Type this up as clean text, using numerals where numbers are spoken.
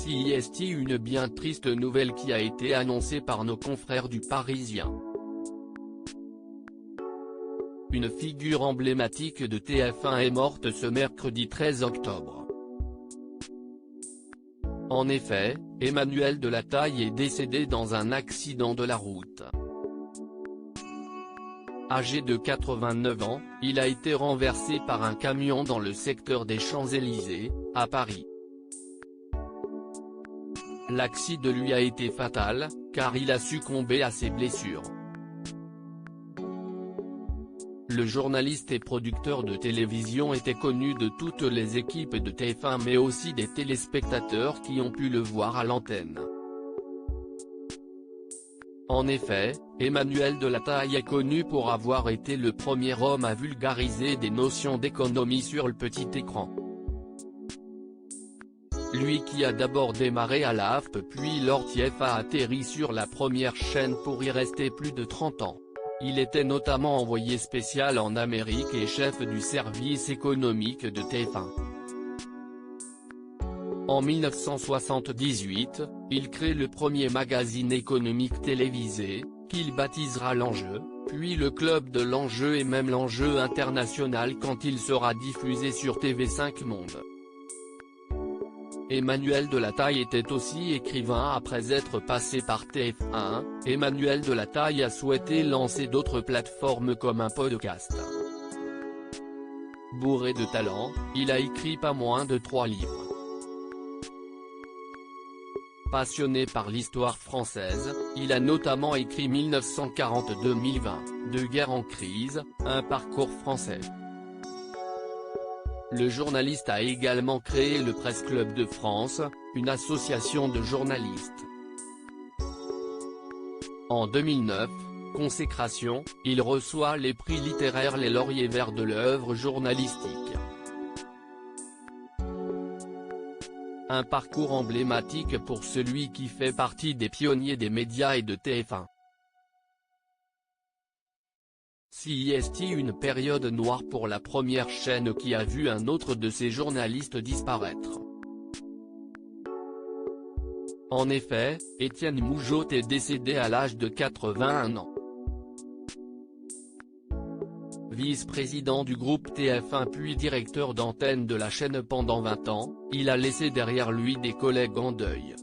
CIST, une bien triste nouvelle qui a été annoncée par nos confrères du Parisien. Une figure emblématique de TF1 est morte ce mercredi 13 octobre. En effet, Emmanuel Delataille est décédé dans un accident de la route. Âgé de 89 ans, il a été renversé par un camion dans le secteur des Champs-Élysées, à Paris. L'accident lui a été fatal, car il a succombé à ses blessures. Le journaliste et producteur de télévision était connu de toutes les équipes de TF1 mais aussi des téléspectateurs qui ont pu le voir à l'antenne. En effet, Emmanuel Delataille est connu pour avoir été le premier homme à vulgariser des notions d'économie sur le petit écran. Lui qui a d'abord démarré à la AFP puis l'ORTF a atterri sur la première chaîne pour y rester plus de 30 ans. Il était notamment envoyé spécial en Amérique et chef du service économique de TF1. En 1978, il crée le premier magazine économique télévisé, qu'il baptisera L'Enjeu, puis le Club de l'Enjeu et même l'Enjeu international quand il sera diffusé sur TV5 Monde. Emmanuel Delataille était aussi écrivain après être passé par TF1, Emmanuel Delataille a souhaité lancer d'autres plateformes comme un podcast. Bourré de talent, il a écrit pas moins de 3 livres. Passionné par l'histoire française, il a notamment écrit 1940-2020, De guerre en crise, un parcours français. Le journaliste a également créé le Presse Club de France, une association de journalistes. En 2009, consécration, il reçoit les prix littéraires Les Lauriers Verts de l'œuvre journalistique. Un parcours emblématique pour celui qui fait partie des pionniers des médias et de TF1. CIST, une période noire pour la première chaîne qui a vu un autre de ses journalistes disparaître. En effet, Étienne Moujotte est décédé à l'âge de 81 ans. Vice-président du groupe TF1 puis directeur d'antenne de la chaîne pendant 20 ans, il a laissé derrière lui des collègues en deuil.